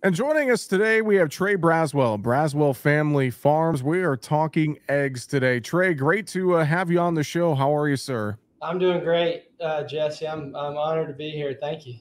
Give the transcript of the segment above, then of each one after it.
And joining us today, we have Trey Braswell, Braswell Family Farms. We are talking eggs today. Trey, great to have you on the show. How are you, sir? I'm doing great, Jesse. I'm honored to be here. Thank you.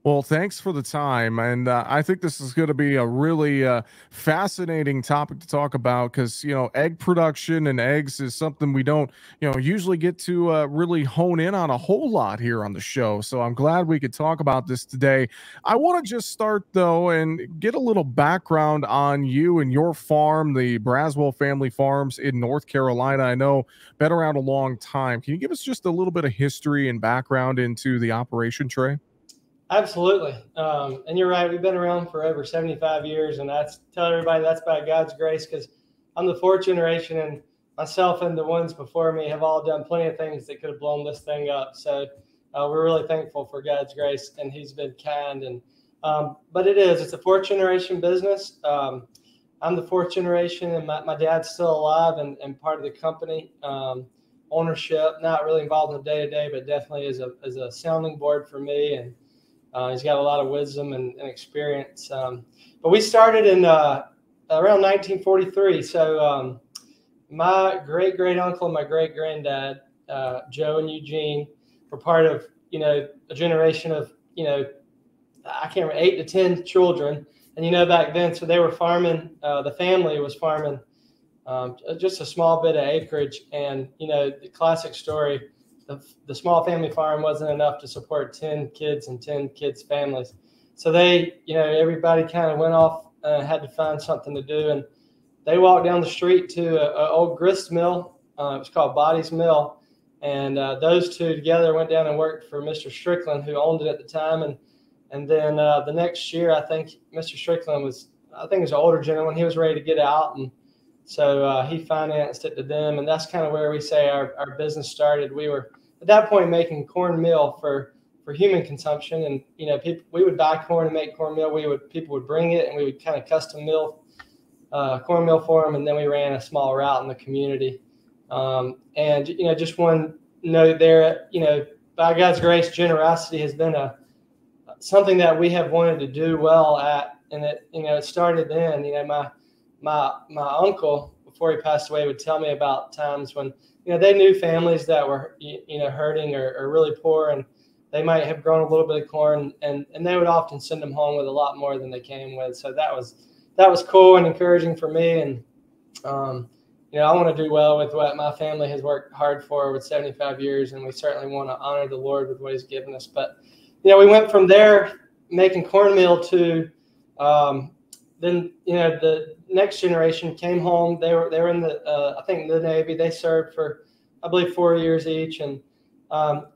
Well, thanks for the time. And I think this is going to be a really fascinating topic to talk about because, egg production and eggs is something we don't, usually get to really hone in on a whole lot here on the show. So I'm glad we could talk about this today. I want to just start, though, and get a little background on you and your farm, the Braswell Family Farms in North Carolina. I know been around a long time. Can you give us just a little bit of history and background into the operation, Trey? Absolutely. And you're right. We've been around for over 75 years, and that's tell everybody that's by God's grace because I'm the fourth generation, and myself and the ones before me have all done plenty of things that could have blown this thing up. So we're really thankful for God's grace, and He's been kind. And but it's a fourth generation business. I'm the fourth generation, and my dad's still alive and part of the company. Ownership, not really involved in the day to day, but definitely is a sounding board for me. And he's got a lot of wisdom and experience. But we started in around 1943. So my great uncle and my great granddad, Joe and Eugene, were part of a generation of I can't remember 8 to 10 children. And back then, so they were farming. The family was farming just a small bit of acreage, and the classic story. The small family farm wasn't enough to support 10 kids and 10 kids' families. So everybody kind of went off, had to find something to do. And they walked down the street to an old grist mill. It was called Body's Mill. And those two together went down and worked for Mr. Strickland, who owned it at the time. And then the next year, I think Mr. Strickland was an older gentleman. He was ready to get out. And so he financed it to them. And that's kind of where we say our business started. We were at that point making cornmeal for human consumption, and we would buy corn and make cornmeal. People would bring it, and we would kind of custom mill cornmeal for them, and then we ran a small route in the community. And just one note there, by God's grace, generosity has been something that we have wanted to do well at, and it started then. My uncle, before he passed away, would tell me about times when they knew families that were hurting or really poor, and they might have grown a little bit of corn, and they would often send them home with a lot more than they came with. So that was cool and encouraging for me. And I want to do well with what my family has worked hard for with 75 years, and we certainly want to honor the Lord with what He's given us. But we went from there making cornmeal to then the next generation came home. They were in the I think the Navy. They served for I believe 4 years each, and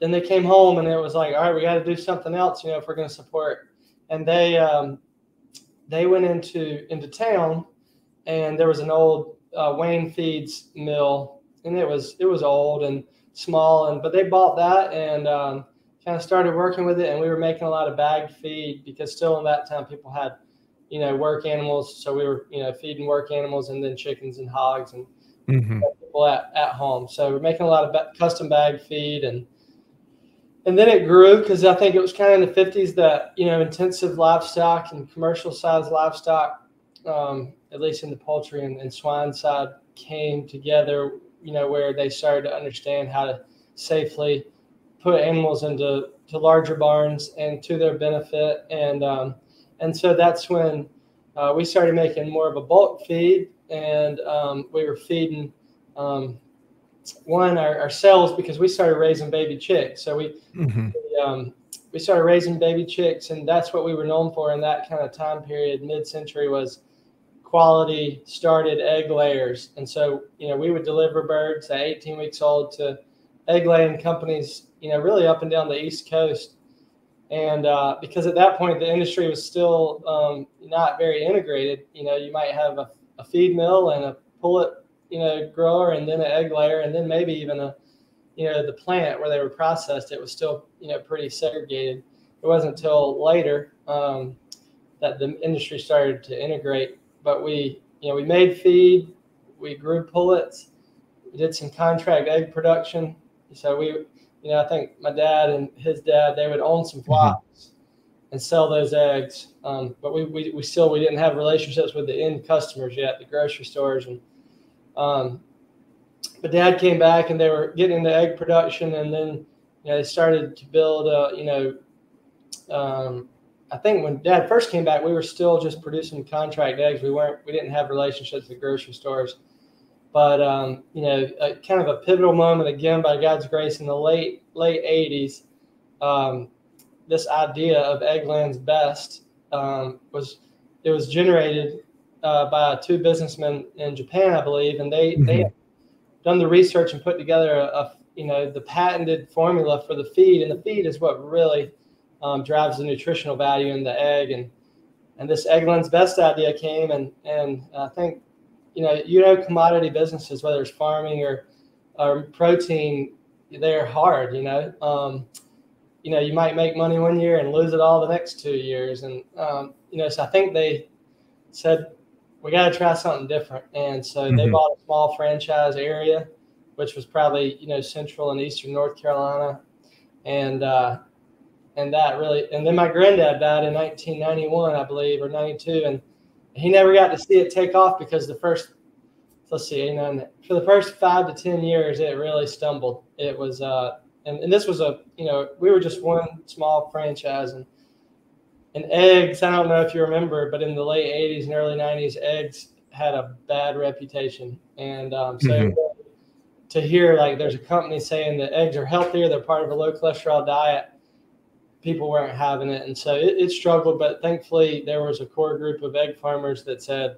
then they came home, and it was like, all right, we got to do something else, if we're going to support. And they went into town, and there was an old Wayne Feeds mill, and it was old and small, but they bought that and kind of started working with it, and we were making a lot of bagged feed because still in that time people had work animals. So we were, feeding work animals and then chickens and hogs and people at home. So we're making a lot of custom bag feed. And then it grew because I think it was kind of in the 50s that, intensive livestock and commercial sized livestock, at least in the poultry and swine side, came together, where they started to understand how to safely put animals into larger barns and to their benefit. And so that's when we started making more of a bulk feed, and we were feeding ourselves because we started raising baby chicks. So we started raising baby chicks, and that's what we were known for in that kind of time period. Mid-century was quality started egg layers, and so we would deliver birds at 18 weeks old to egg laying companies, really up and down the East Coast. And because at that point, the industry was still not very integrated. You might have a feed mill and a pullet, grower, and then an egg layer, and then maybe even the plant where they were processed. It was still, pretty segregated. It wasn't until later that the industry started to integrate. But we made feed, we grew pullets, we did some contract egg production. So I think my dad and his dad, they would own some flocks, and sell those eggs. But we still didn't have relationships with the end customers yet, the grocery stores. And but Dad came back and they were getting into egg production, and then they started to build. I think when Dad first came back, we were still just producing contract eggs. We didn't have relationships with grocery stores. But kind of a pivotal moment again, by God's grace, in the late 80s. This idea of Eggland's Best was generated by two businessmen in Japan, I believe, and they had done the research and put together the patented formula for the feed, and the feed is what really drives the nutritional value in the egg. And this Eggland's Best idea came, and I think commodity businesses, whether it's farming or protein, they're hard. You might make money one year and lose it all the next 2 years, and so I think they said, we got to try something different. And so they bought a small franchise area, which was probably, central and eastern North Carolina. And that really, and then my granddad died in 1991, I believe, or 92. And he never got to see it take off because for the first 5 to 10 years, it really stumbled. It was, and this was we were just one small franchise, and eggs, I don't know if you remember, but in the late 80s and early 90s, eggs had a bad reputation. And so to hear there's a company saying that eggs are healthier, they're part of a low cholesterol diet, people weren't having it. And so it struggled, but thankfully there was a core group of egg farmers that said,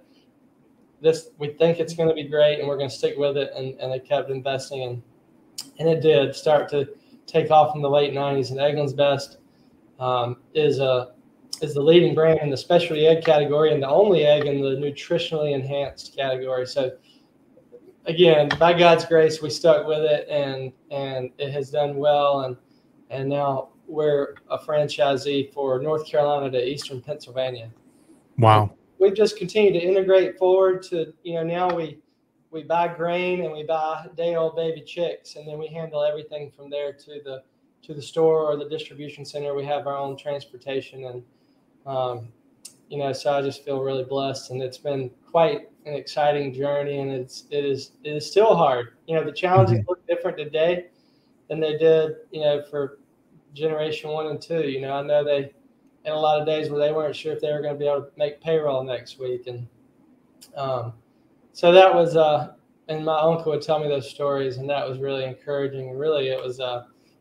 we think it's going to be great and we're going to stick with it. And they kept investing, and it did start to take off in the late 90s. And Eggland's Best is the leading brand in the specialty egg category and the only egg in the nutritionally enhanced category. So again, by God's grace, we stuck with it, and it has done well. And now we're a franchisee for North Carolina to Eastern Pennsylvania. Wow. And we've just continued to integrate forward to, now we buy grain and we buy day-old baby chicks, and then we handle everything from there to the store or the distribution center. We have our own transportation, and so I just feel really blessed, and it's been quite an exciting journey, and it is still hard. The challenges look different today than they did, for generation 1 and 2. I know they had a lot of days where they weren't sure if they were going to be able to make payroll next week, and so that was and my uncle would tell me those stories, and that was really encouraging. And really, it was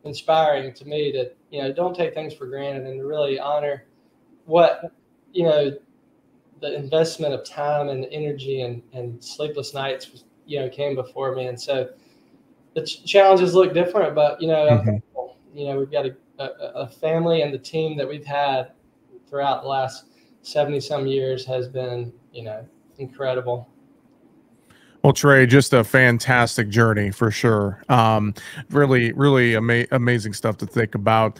inspiring to me that don't take things for granted, and to really honor what the investment of time and energy and sleepless nights came before me. And so the challenges look different, but I'm thankful. We've got a family, and the team that we've had throughout the last 70 some years has been incredible. Well, Trey, just a fantastic journey for sure. Really amazing stuff to think about.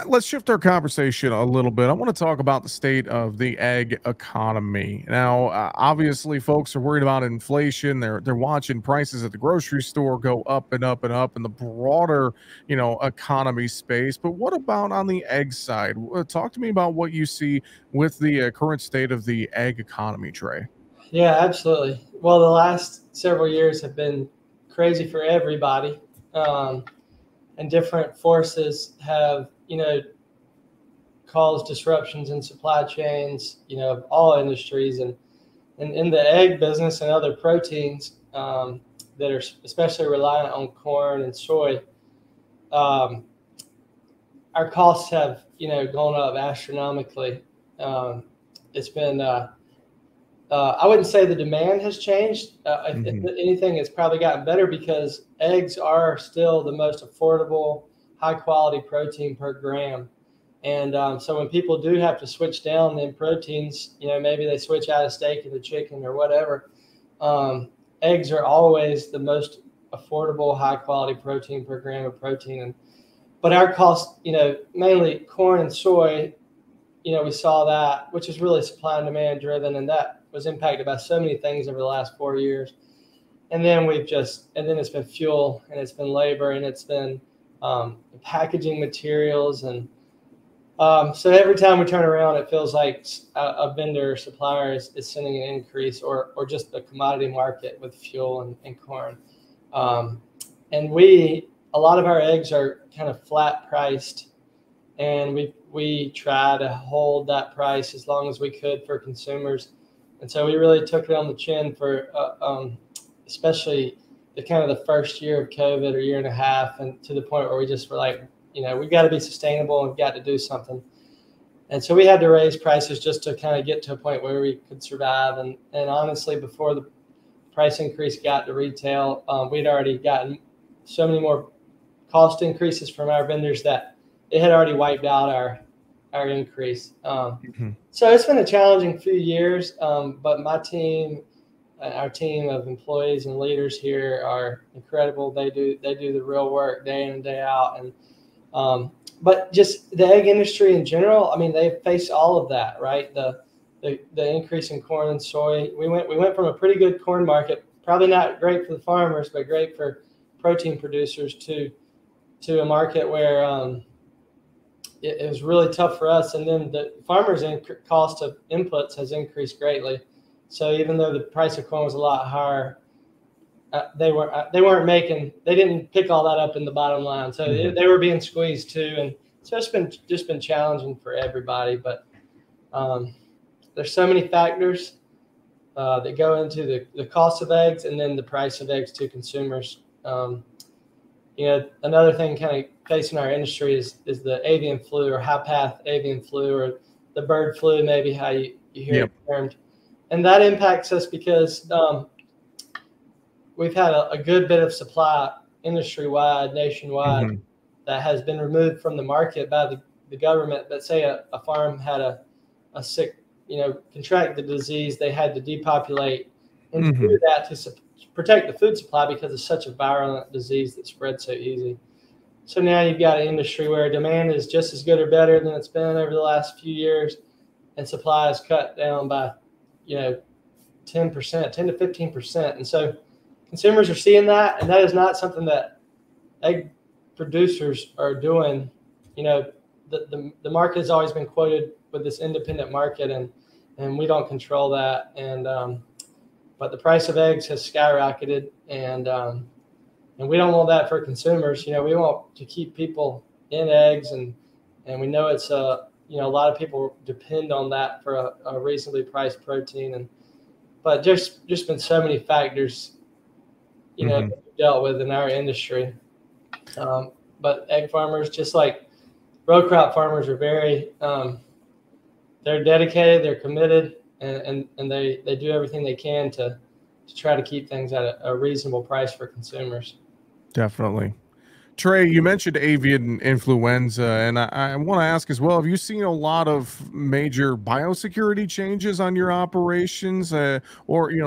Let's shift our conversation a little bit. I want to talk about the state of the egg economy. Now, obviously, folks are worried about inflation. They're watching prices at the grocery store go up and up and up in the broader, economy space. But what about on the egg side? Talk to me about what you see with the current state of the egg economy, Trey. Yeah, absolutely. Well, the last several years have been crazy for everybody, and different forces have, caused disruptions in supply chains, of all industries, and in the egg business and other proteins that are especially reliant on corn and soy. Our costs have, gone up astronomically. It's been I wouldn't say the demand has changed. If anything, it's probably gotten better because eggs are still the most affordable, high-quality protein per gram. And so when people do have to switch down in proteins, maybe they switch out of steak into chicken or whatever, eggs are always the most affordable, high-quality protein per gram of protein. But our cost, mainly corn and soy, we saw that, which is really supply and demand driven, and that was impacted by so many things over the last 4 years. And then it's been fuel, and it's been labor, and it's been packaging materials, and So every time we turn around, it feels like a vendor or supplier is sending an increase, or just the commodity market with fuel and corn. And a lot of our eggs are kind of flat priced, and we try to hold that price as long as we could for consumers. And so we really took it on the chin for especially the kind of the first year of COVID, or year and a half, and to the point where we just were like, we've got to be sustainable and we've got to do something. And so we had to raise prices just to kind of get to a point where we could survive. And honestly, before the price increase got to retail, we'd already gotten so many more cost increases from our vendors that it had already wiped out our increase. So it's been a challenging few years, but my team, our team of employees and leaders here are incredible. They do the real work day in and day out. And but just the egg industry in general, I mean, they've faced all of that, right? The increase in corn and soy. We went from a pretty good corn market, probably not great for the farmers, but great for protein producers, to a market where it was really tough for us. And then the farmers' cost of inputs has increased greatly. So even though the price of corn was a lot higher, they didn't pick all that up in the bottom line. So they were being squeezed too. And so it's just been challenging for everybody. But there's so many factors that go into the cost of eggs, and then the price of eggs to consumers. Another thing kind of facing our industry is the avian flu, or high-path avian flu, or the bird flu, maybe how you hear it termed. And that impacts us because we've had a good bit of supply industry-wide, nationwide, that has been removed from the market by the government. But say a farm had a sick, contracted the disease, they had to depopulate and do that to protect the food supply because it's such a virulent disease that spreads so easy. So now you've got an industry where demand is just as good or better than it's been over the last few years, and supply is cut down by 10%, 10 to 15%. And so consumers are seeing that, and that is not something that egg producers are doing. The market has always been quoted with this independent market, and we don't control that. And but the price of eggs has skyrocketed, and we don't want that for consumers. We want to keep people in eggs, and we know it's a lot of people depend on that for a reasonably priced protein. But just been so many factors that we've dealt with in our industry. But egg farmers, just like row crop farmers, are very they're dedicated, they're committed, and they do everything they can to try to keep things at a reasonable price for consumers. Definitely. Trey, you mentioned avian influenza, and I want to ask as well, have you seen a lot of major biosecurity changes on your operations or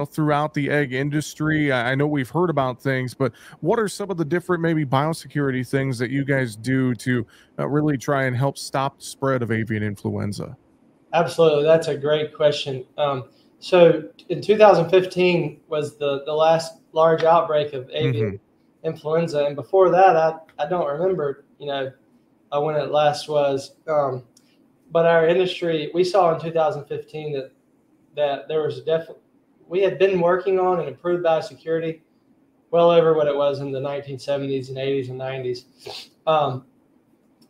throughout the egg industry? I know we've heard about things, but what are some of the different maybe biosecurity things that you guys do to really try and help stop the spread of avian influenza? Absolutely. That's a great question. So in 2015 was the last large outbreak of avian influenza. And before that, I don't remember, when it last was. But our industry, we saw in 2015 that there was we had been working on and improved biosecurity well over what it was in the 1970s and 80s and 90s.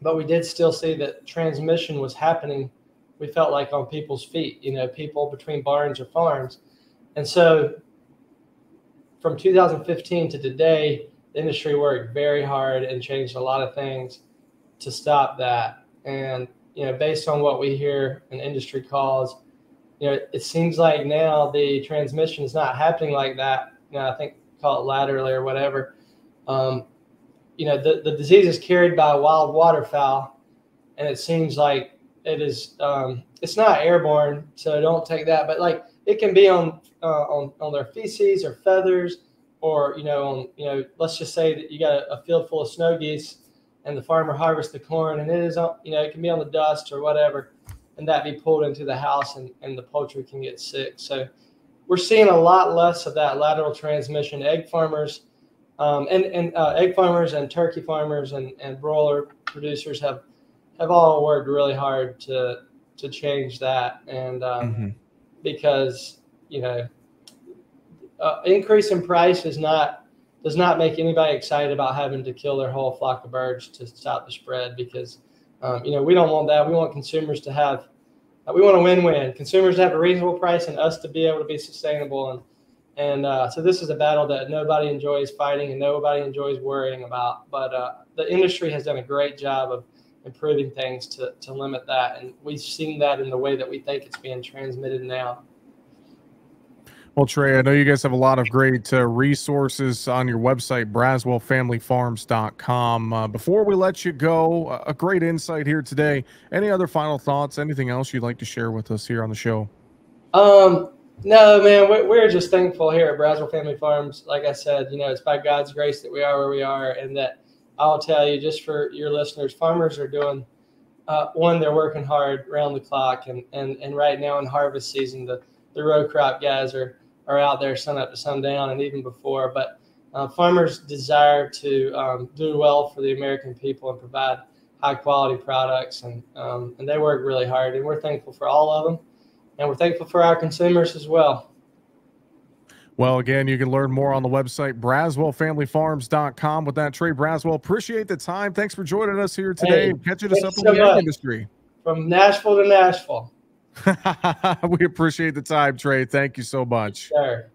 But we did still see that transmission was happening, we felt like, on people's feet, people between barns or farms. And so from 2015 to today, the industry worked very hard and changed a lot of things to stop that. And, based on what we hear in industry calls, it seems like now the transmission is not happening like that. I think call it laterally or whatever. The disease is carried by wild waterfowl, and it seems like it is, it's not airborne, so don't take that, but like it can be on their feces or feathers, or let's just say that you got a field full of snow geese and the farmer harvests the corn, and it is it can be on the dust or whatever, and that be pulled into the house, and the poultry can get sick. So we're seeing a lot less of that lateral transmission. Egg farmers egg farmers and turkey farmers and broiler producers have have all worked really hard to change that. And because, you know, increase in price does not make anybody excited about having to kill their whole flock of birds to stop the spread, because you know, we don't want that. We want consumers to have, we want a win-win. Consumers to have a reasonable price and us to be able to be sustainable. And so this is a battle that nobody enjoys fighting and nobody enjoys worrying about. But the industry has done a great job of improving things to limit that. And we've seen that in the way that we think it's being transmitted now. Well, Trey, I know you guys have a lot of great resources on your website, braswellfamilyfarms.com. Before we let you go, a great insight here today. Any other final thoughts? Anything else you'd like to share with us here on the show? No, man, we're just thankful here at Braswell Family Farms. Like I said, you know, it's by God's grace that we are where we are, and that I'll tell you, just for your listeners, farmers are doing, they're working hard around the clock, and right now in harvest season, the row crop guys are out there sun up to sundown and even before. But farmers desire to do well for the American people and provide high quality products, and they work really hard, and we're thankful for all of them, and we're thankful for our consumers as well. Well, again, you can learn more on the website, braswellfamilyfarms.com. With that, Trey Braswell, appreciate the time. Thanks for joining us here today and catching us up in the egg industry. From Nashville to Nashville. We appreciate the time, Trey. Thank you so much. Sure.